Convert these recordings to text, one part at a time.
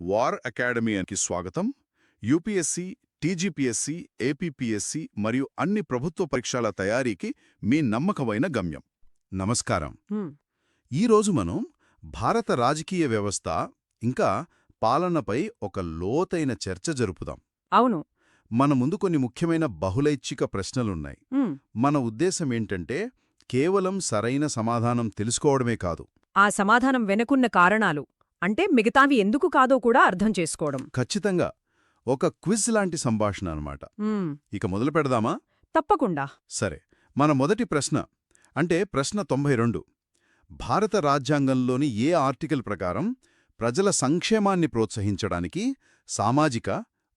War అకాడమీకి స్వాగతం. UPSC, TGPSC, APPSC మరియు అన్ని ప్రభుత్వ పరీక్షల తయారీకి మీ నమ్మకమైన గమ్యం. నమస్కారం. ఈరోజు మనం భారత రాజకీయ వ్యవస్థ ఇంకా పాలనపై ఒక లోతైన చర్చ జరుపుదాం. అవును. మన ముందు కొన్ని ముఖ్యమైన బహుళైచ్ఛిక ప్రశ్నలున్నాయి. మన ఉద్దేశమేంటంటే కేవలం సరైన సమాధానం తెలుసుకోవడమే కాదు, ఆ సమాధానం వెనుకున్న కారణాలు అంటే మిగతావి ఎందుకు కాదో కూడా అర్థం చేసుకోవడం. ఖచ్చితంగా ఒక క్విజ్ లాంటి సంభాషణ అన్నమాట. ఇక మొదలు పెడదామా? తప్పకుండా. సరే, మన మొదటి ప్రశ్న అంటే ప్రశ్న 92. భారత రాజ్యాంగంలోని ఏ ఆర్టికల్ ప్రకారం ప్రజల సంక్షేమాన్ని ప్రోత్సహించడానికి సామాజిక,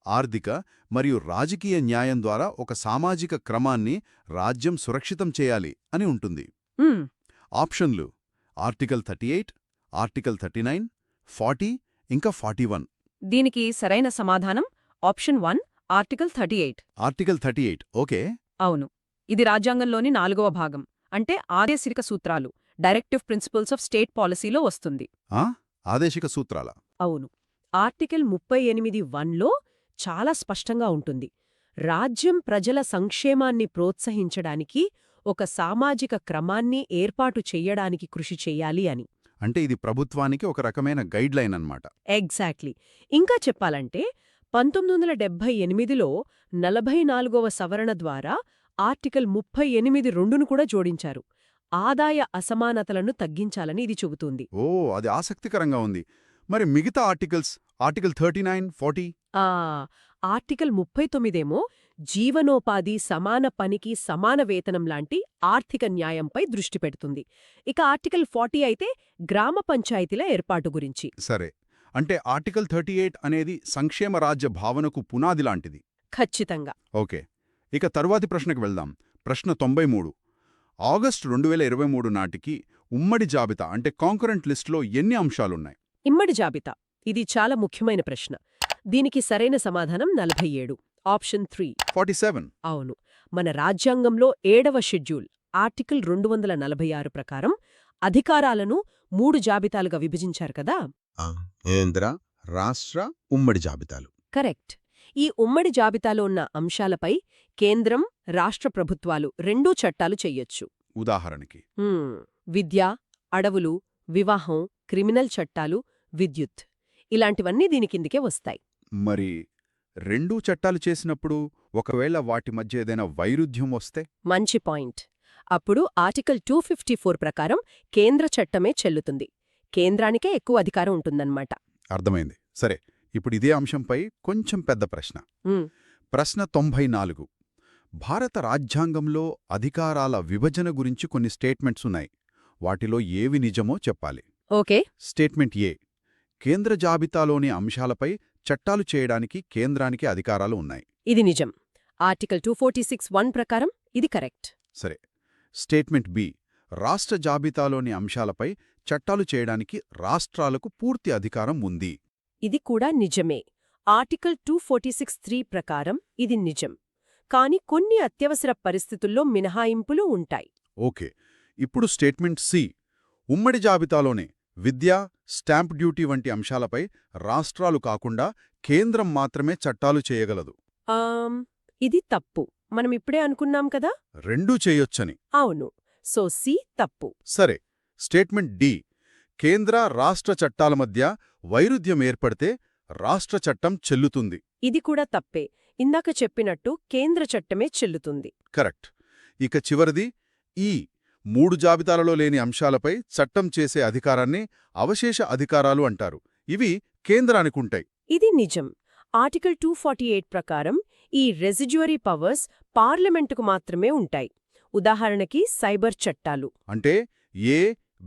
ఆర్థిక మరియు రాజకీయ న్యాయం ద్వారా ఒక సామాజిక క్రమాన్ని రాజ్యం సురక్షితం చేయాలి అని ఉంటుంది? ఆప్షన్లు: ఆర్టికల్ 38, ఆర్టికల్ 39, 40 ఇంకా 41. దీనికి సరైన సమాధానం ఆప్షన్ 1, ఆర్టికల్ 38. ఆర్టికల్ 38. ఓకే. అవును. ఇది రాజ్యాంగంలోని 4వ భాగం, అంటే ఆదేశిక సూత్రాలు, డైరెక్టివ్ ప్రిన్సిపల్స్ ఆఫ్ స్టేట్ పాలసీలో వస్తుంది. ఆదేశిక సూత్రాల? అవును. ఆర్టికల్ 38(1)లో చాలా స్పష్టంగా ఉంటుంది. రాజ్యం ప్రజల సంక్షేమాన్ని ప్రోత్సహించడానికి ఒక సామాజిక క్రమాన్ని ఏర్పాటు చెయ్యడానికి కృషి చెయ్యాలి అని. అంటే ఇది ప్రభుత్వానికి ఒక రకమైన గైడ్లైన్ అన్నమాట. ఎగ్జాక్ట్లీ. ఇంకా చెప్పాలంటే 1978లో 44వ సవరణ ద్వారా ఆర్టికల్ 38(2)ను కూడా జోడించారు. ఆదాయ అసమానతలను తగ్గించాలని ఇది చెబుతుంది. అది ఆసక్తికరంగా ఉంది. మరి మిగతా ఆర్టికల్స్, ఆర్టికల్ 39, 40? ఆర్టికల్ 39 జీవనోపాధి, సమాన పనికి సమాన వేతనం లాంటి ఆర్థిక న్యాయంపై దృష్టి పెడుతుంది. ఇక ఆర్టికల్ 40 అయితే గ్రామ పంచాయతీల ఏర్పాటు గురించి. సరే, అంటే ఆర్టికల్ 38 అనేది సంక్షేమ రాజ్య భావనకు పునాది లాంటిది. ఖచ్చితంగా. ఓకే, ఇక తరువాతి ప్రశ్నకు వెళ్దాం. ప్రశ్న 93. ఆగస్టు 2023 నాటికి ఉమ్మడి జాబితా అంటే కాంకరెంట్ లిస్టులో ఎన్ని అంశాలున్నాయి? ఇమ్మడి జాబితా, ఇది చాలా ముఖ్యమైన ప్రశ్న. దీనికి సరైన సమాధానం 47, ఆప్షన్ 3. 47. అవును. మన రాజ్యాంగంలో 7వ షెడ్యూల్ ఆర్టికల్ 246 ప్రకారం అధికారాలను 3 జాబితాలుగా విభజించారు కదా. రాష్ట్ర ఉమ్మడి జాబితాలు. కరెక్ట్. ఈ ఉమ్మడి జాబితాలో ఉన్న అంశాలపై కేంద్రం, రాష్ట్ర ప్రభుత్వాలు రెండూ చట్టాలు చెయ్యొచ్చు. ఉదాహరణకి విద్య, అడవులు, వివాహం, క్రిమినల్ చట్టాలు, విద్యుత్, ఇలాంటివన్నీ దీని కిందికే వస్తాయి. మరి రెండూ చట్టాలు చేసినప్పుడు ఒకవేళ వాటి మధ్య ఏదైనా వైరుధ్యం వస్తే? మంచి పాయింట్. అప్పుడు ఆర్టికల్ 254 ప్రకారం కేంద్ర చట్టమే చెల్లుతుంది. కేంద్రానికే ఎక్కువ అధికారం ఉంటుందన్నమాట. అర్థమైంది. సరే, ఇప్పుడు ఇదే అంశంపై కొంచెం పెద్ద ప్రశ్న. ప్రశ్న 94. భారత రాజ్యాంగంలో అధికారాల విభజన గురించి కొన్ని స్టేట్మెంట్స్ ఉన్నాయి. వాటిలో ఏవి నిజమో చెప్పాలి. ఓకే. స్టేట్మెంట్ ఏ: కేంద్ర జాబితాలోని అంశాలపై చట్టాలు చేయడానికి కేంద్రానికి అధికారాలు ఉన్నాయి. ఇది నిజం. ఆర్టికల్ 246(1) ప్రకారం ఇది కరెక్ట్. సరే. స్టేట్మెంట్ బి: రాష్ట్ర జాబితాలోని అంశాలపై చట్టాలు చేయడానికి రాష్ట్రాలకు పూర్తి అధికారం ఉంది. ఇది కూడా నిజమే. ఆర్టికల్ 246(3) ప్రకారం ఇది నిజం. కాని కొన్ని అత్యవసర పరిస్థితుల్లో మినహాయింపులు ఉంటాయి. ఓకే. ఇప్పుడు స్టేట్మెంట్ సి: ఉమ్మడి జాబితాలోనే విద్య, స్టాంప్ డ్యూటీ వంటి అంశాలపై రాష్ట్రాలు కాకుండా కేంద్రం మాత్రమే చట్టాలు చేయగలదు. ఇది తప్పు. మనమిప్పుడే అనుకున్నాం కదా, రెండూ చేయొచ్చని. అవును. సో సి తప్పు. సరే. స్టేట్మెంట్ డి: కేంద్ర, రాష్ట్ర చట్టాల మధ్య వైరుధ్యం ఏర్పడితే రాష్ట్ర చట్టం చెల్లుతుంది. ఇది కూడా తప్పే. ఇందాక చెప్పినట్టు కేంద్ర చట్టమే చెల్లుతుంది. కరెక్ట్. ఇక చివరిది ఈ 3 జాబితాలలో లేని అంశాలపై చట్టం చేసే అధికారాన్ని అవశేష అధికారాలు అంటారు. ఇవి కేంద్రానికుంటాయి. ఇది నిజం. ఆర్టికల్ 248 ప్రకారం ఈ రెసిడ్యువరీ పవర్స్ పార్లమెంటుకు మాత్రమే ఉంటాయి. ఉదాహరణకి సైబర్ చట్టాలు. అంటే ఏ,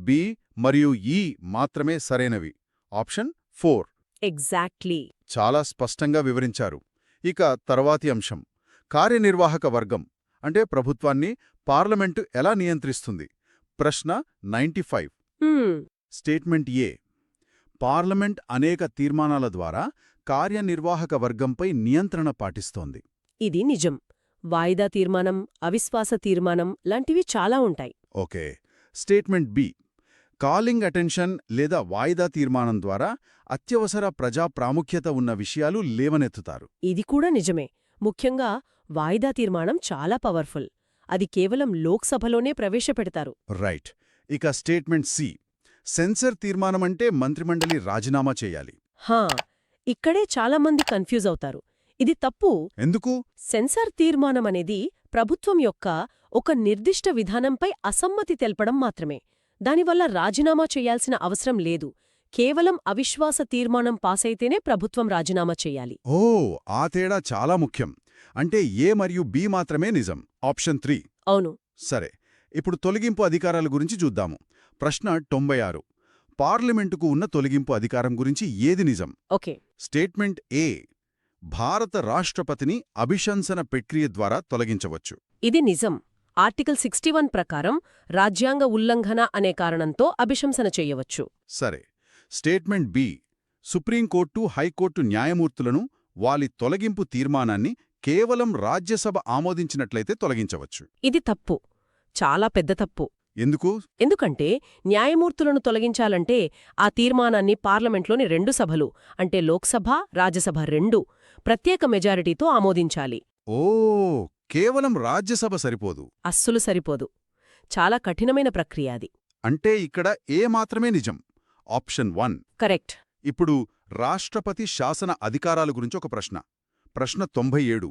బి మరియు ఈ మాత్రమే సరైనవి. ఆప్షన్ 4. ఎగ్జాక్ట్లీ. చాలా స్పష్టంగా వివరించారు. ఇక తర్వాతి అంశం కార్యనిర్వాహక వర్గం అంటే ప్రభుత్వాన్ని పార్లమెంటు ఎలా నియంత్రిస్తుంది? ప్రశ్న 95. స్టేట్మెంట్ ఏ: పార్లమెంట్ అనేక తీర్మానాల ద్వారా కార్యనిర్వాహక వర్గంపై నియంత్రణ పాటిస్తోంది. ఇది నిజం. వాయిదా తీర్మానం, అవిశ్వాస తీర్మానం లాంటివి చాలా ఉంటాయి. Okay. Statement B: calling attention లేదా వాయిదా తీర్మానం ద్వారా అత్యవసర ప్రజా ప్రాముఖ్యత ఉన్న విషయాలు లేవనెత్తుతారు. ఇది కూడా నిజమే. ముఖ్యంగా వాయిదా తీర్మానం చాలా పవర్ఫుల్. అది కేవలం లోక్సభలోనే ప్రవేశపెడతారు. రైట్. ఇక స్టేట్మెంట్ సి. సెన్సర్ తీర్మానమంటే మంత్రిమండలి రాజీనామా చేయాలి. హా, ఇక్కడే చాలామంది కన్ఫ్యూజ్ అవుతారు. ఇది తప్పు. ఎందుకు? సెన్సార్ తీర్మానమనేది ప్రభుత్వం యొక్క ఒక నిర్దిష్ట విధానంపై అసమ్మతి తెల్పడం మాత్రమే. దానివల్ల రాజీనామా చేయాల్సిన అవసరం లేదు. కేవలం అవిశ్వాస తీర్మానం పాసైతేనే ప్రభుత్వం రాజీనామా చేయాలి. ఓ, ఆ తేడా చాలా ముఖ్యం. అంటే ఏ మరియు బి మాత్రమే నిజం. ఆప్షన్ 3. అవును. సరే, ఇప్పుడు తొలగింపు అధికారాల గురించి చూద్దాము. ప్రశ్న 96. పార్లమెంటుకు ఉన్న తొలగింపు అధికారం గురించి ఏది నిజం? ఓకే. స్టేట్మెంట్ ఏ. భారత రాష్ట్రపతిని అభిశంసన ప్రక్రియ ద్వారా తొలగించవచ్చు. ఇది నిజం. ఆర్టికల్ 61 ప్రకారం రాజ్యాంగ ఉల్లంఘన అనే కారణంతో అభిశంసన చేయవచ్చు. సరే. Statement B. సుప్రీంకోర్టు, హైకోర్టు న్యాయమూర్తులను వారి తొలగింపు తీర్మానాన్ని కేవలం రాజ్యసభ ఆమోదించినట్లయితే తొలగించవచ్చు. ఇది తప్పు. చాలా పెద్ద తప్పు. ఎందుకు? ఎందుకంటే న్యాయమూర్తులను తొలగించాలంటే ఆ తీర్మానాన్ని పార్లమెంట్లోని 2 సభలు అంటే లోక్సభ, రాజ్యసభ రెండూ ప్రత్యేక మెజారిటీతో ఆమోదించాలి. ఓ, కేవలం రాజ్యసభ సరిపోదు. అస్సలు సరిపోదు. చాలా కఠినమైన ప్రక్రియ అది. అంటే ఇక్కడ ఏ మాత్రమే నిజం. ఆప్షన్ 1. కరెక్ట్. ఇప్పుడు రాష్ట్రపతి శాసన అధికారాల గురించి ఒక ప్రశ్న. ప్రశ్న 97.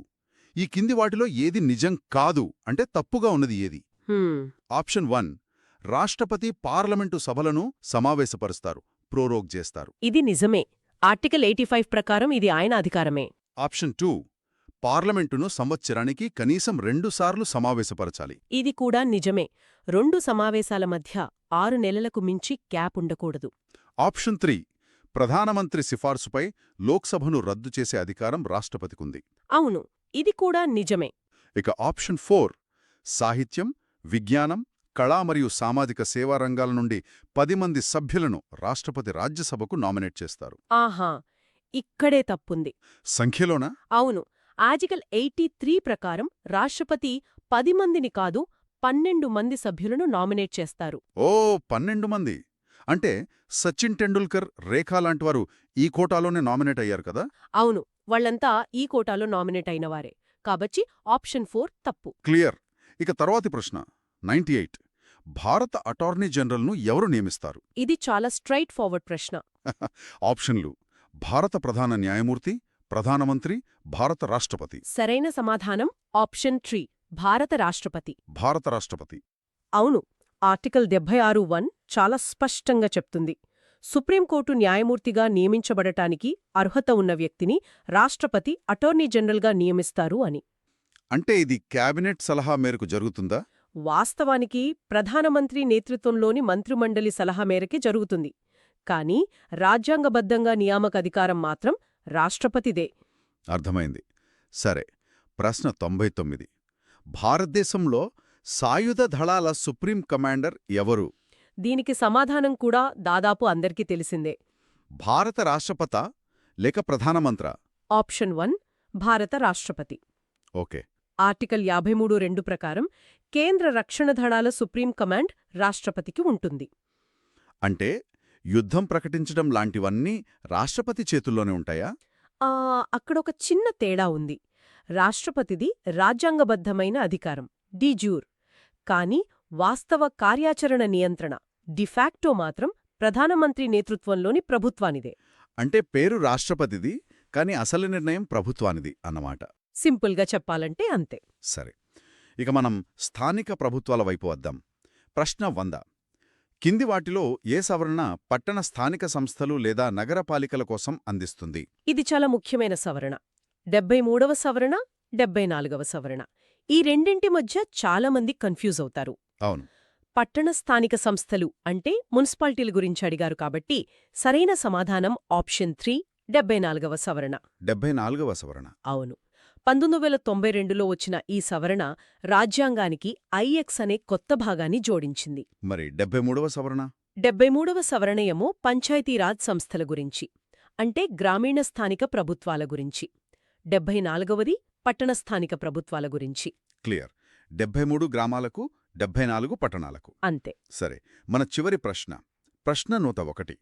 ఈ కింది వాటిలో ఏది నిజం కాదు అంటే తప్పుగా ఉన్నది ఏది? ఆప్షన్ 1. రాష్ట్రపతి పార్లమెంటు సభలను సమావేశపరుస్తారు, ప్రోరోగ్ చేస్తారు. ఇది నిజమే. ఆర్టికల్ 85 ప్రకారం ఇది ఆయన అధికారమే. ఆప్షన్ 2. పార్లమెంటును సంవత్సరానికి కనీసం 2 సార్లు సమావేశపరచాలి. ఇది కూడా నిజమే. 2 సమావేశాల మధ్య 6 నెలలకు మించి గ్యాప్ ఉండకూడదు. ఆప్షన్ 3. ప్రధానమంత్రి సిఫార్సుపై లోక్సభను రద్దు చేసే అధికారం రాష్ట్రపతికుంది. అవును, ఇది కూడా నిజమే. ఇక ఆప్షన్ 4. సాహిత్యం, విజ్ఞానం, కళా మరియు సామాజిక సేవా రంగాల నుండి 10 మంది సభ్యులను రాష్ట్రపతి రాజ్యసభకు నామినేట్ చేస్తారు. ఆహా, ఇక్కడే తప్పుంది. సంఖ్యలోనా? అవును. ఆర్టికల్ 83 ప్రకారం రాష్ట్రపతి 10 మందిని కాదు 12 మంది సభ్యులను నామినేట్ చేస్తారు. ఓ, 12 మంది. అంటే సచిన్ టెండూల్కర్, రేఖా లాంటివారు ఈ కోటాలోనే నామినేట్ అయ్యారు కదా? అవును, వాళ్లంతా ఈ కోటాలో నామినేట్ అయినవారే. కాబట్టి ఆప్షన్ 4 తప్పు. క్లియర్. ఇక తర్వాతి ప్రశ్న 98. భారత అటార్నీ జనరల్ను ఎవరు నియమిస్తారు? ఇది చాలా స్ట్రైట్ ఫార్వర్డ్ ప్రశ్న. ఆప్షన్లు: భారత ప్రధాన న్యాయమూర్తి, ప్రధానమంత్రి, భారత రాష్ట్రపతి. సరైన సమాధానం ఆప్షన్ 3 భారత రాష్ట్రపతి. భారత రాష్ట్రపతి. అవును. ఆర్టికల్ 76(1) చాలా స్పష్టంగా చెప్తుంది. సుప్రీంకోర్టు న్యాయమూర్తిగా నియమించబడటానికి అర్హత ఉన్న వ్యక్తిని రాష్ట్రపతి అటార్నీ జనరల్గా నియమిస్తారు అని. అంటే ఇది కేబినెట్ సలహా మేరకు జరుగుతుందా? వాస్తవానికి ప్రధానమంత్రి నేతృత్వంలోని మంత్రిమండలి సలహా మేరకే జరుగుతుంది. కానీ రాజ్యాంగబద్ధంగా నియామక అధికారం మాత్రం రాష్ట్రపతిదే. అర్థమైంది. సరే, ప్రశ్న 99. భారతదేశంలో సాయుధ దళాల సుప్రీం కమాండర్ ఎవరు? దీనికి సమాధానం కూడా దాదాపు అందరికీ తెలిసిందే. భారత రాష్ట్రపతా లేక ప్రధానమంత్రా? ఆప్షన్ 1 భారత రాష్ట్రపతి. ఓకే. ఆర్టికల్ 53(2) ప్రకారం కేంద్ర రక్షణ దళాల సుప్రీం కమాండ్ రాష్ట్రపతికి ఉంటుంది. అంటే యుద్ధం ప్రకటించడం లాంటివన్నీ రాష్ట్రపతి చేతుల్లోనే ఉంటాయా? అక్కడొక చిన్న తేడా ఉంది. రాష్ట్రపతిది రాజ్యాంగబద్ధమైన అధికారం, డిజూర్. కానీ వాస్తవ కార్యాచరణ నియంత్రణ, డిఫాక్టో మాత్రం ప్రధానమంత్రి నేతృత్వంలోని ప్రభుత్వానిదే. అంటే పేరు రాష్ట్రపతిది, కాని అసలు నిర్ణయం ప్రభుత్వానిది అన్నమాట. సింపుల్గా చెప్పాలంటే అంతే. సరే, ఇక మనం స్థానిక ప్రభుత్వాల వైపు వద్దాం. ప్రశ్న 100. కింది వాటిలో ఏ సవరణ పట్టణ స్థానిక సంస్థలు లేదా నగరపాలికల కోసం అందిస్తుంది? ఇది చాలా ముఖ్యమైన సవరణ. 73వ సవరణ, 74వ సవరణ. ఈ రెండింటి మధ్య చాలామంది కన్ఫ్యూజ్ అవుతారు. అవును. పట్టణ స్థానిక సంస్థలు అంటే మున్సిపాలిటీల గురించి అడిగారు కాబట్టి సరైన సమాధానం ఆప్షన్ 3 74వ సవరణ. 74వ సవరణ. అవును. 1992లో వచ్చిన ఈ సవరణ రాజ్యాంగానికి ఐఎక్స్ అనే కొత్త భాగాన్ని జోడించింది. మరి 73వ సవరణ? 73వ సవరణయేమో పంచాయతీరాజ్ సంస్థల గురించి, అంటే గ్రామీణ స్థానిక ప్రభుత్వాల గురించి. 74వది పట్టణ స్థానిక ప్రభుత్వాల గురించి. క్లియర్. 73 గ్రామాలకు, 74 పట్టణాలకు. అంతే. సరే, మన చివరి ప్రశ్న ప్రశ్న నూత 1.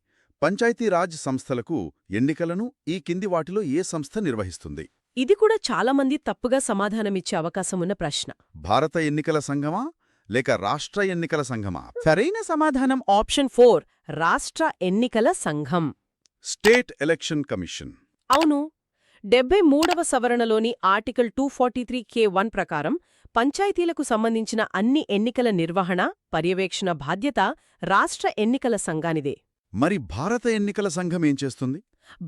పంచాయతీరాజ్ సంస్థలకు ఎన్నికలను ఈ కింది వాటిలో ఏ సంస్థ నిర్వహిస్తుంది? ఇది కూడా చాలామంది తప్పుగా సమాధానమిచ్చే అవకాశమున్న ప్రశ్న. భారత ఎన్నికల సంఘమా లేక రాష్ట్ర ఎన్నికల సంఘమా? సరైన సమాధానం ఆప్షన్ 4 రాష్ట్ర ఎన్నికల సంఘం. State election commission. అవును. 73వ సవరణలోని ఆర్టికల్ 243(k)(1) ప్రకారం పంచాయతీలకు సంబంధించిన అన్ని ఎన్నికల నిర్వహణ, పర్యవేక్షణ బాధ్యత రాష్ట్ర ఎన్నికల సంఘానిదే. మరి భారత ఎన్నికల సంఘం ఏం చేస్తుంది?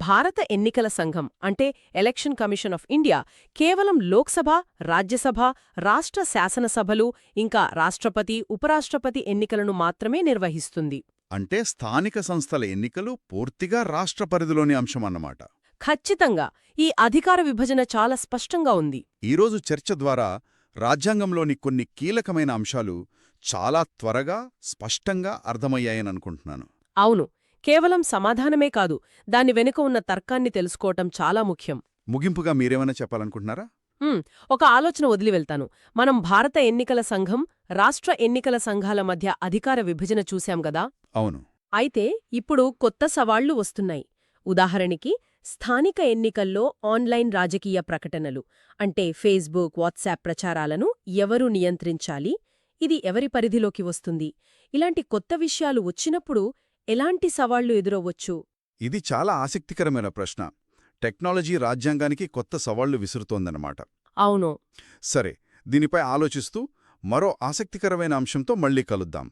భారత ఎన్నికల సంఘం అంటే ఎలక్షన్ కమిషన్ ఆఫ్ ఇండియా కేవలం లోక్సభ, రాజ్యసభ, రాష్ట్ర శాసనసభలు ఇంకా రాష్ట్రపతి, ఉపరాష్ట్రపతి ఎన్నికలను మాత్రమే నిర్వహిస్తుంది. అంటే స్థానిక సంస్థల ఎన్నికలు పూర్తిగా రాష్ట్ర పరిధిలోని అంశమన్నమాట. ఖచ్చితంగా ఈ అధికార విభజన చాలా స్పష్టంగా ఉంది. ఈరోజు చర్చ ద్వారా రాజ్యాంగంలోని కొన్ని కీలకమైన అంశాలు చాలా త్వరగా, స్పష్టంగా అర్థమయ్యాయననుకుంటున్నాను. అవును. కేవలం సమాధానమే కాదు, దాని వెనుక ఉన్న తర్కాన్ని తెలుసుకోవటం చాలా ముఖ్యం. ముగింపుగా మీరేమైనా చెప్పాలనుకుంటున్నారా? ఒక ఆలోచన వదిలి వెళ్తాను. మనం భారత ఎన్నికల సంఘం, రాష్ట్ర ఎన్నికల సంఘాల మధ్య అధికార విభజన చూశాం గదా. అవును. అయితే ఇప్పుడు కొత్త సవాళ్లు వస్తున్నాయి. ఉదాహరణకి స్థానిక ఎన్నికల్లో ఆన్లైన్ రాజకీయ ప్రకటనలు అంటే ఫేస్బుక్, వాట్సాప్ ప్రచారాలను ఎవరు నియంత్రించాలి? ఇది ఎవరి పరిధిలోకి వస్తుంది? ఇలాంటి కొత్త విషయాలు వచ్చినప్పుడు ఎలాంటి సవాళ్లు ఎదురవ్వచ్చు? ఇది చాలా ఆసక్తికరమైన ప్రశ్న. టెక్నాలజీ రాజ్యాంగానికి కొత్త సవాళ్లు విసురుతోందన్నమాట. అవును. సరే, దీనిపై ఆలోచిస్తూ మరో ఆసక్తికరమైన అంశంతో మళ్ళీ కలుద్దాం.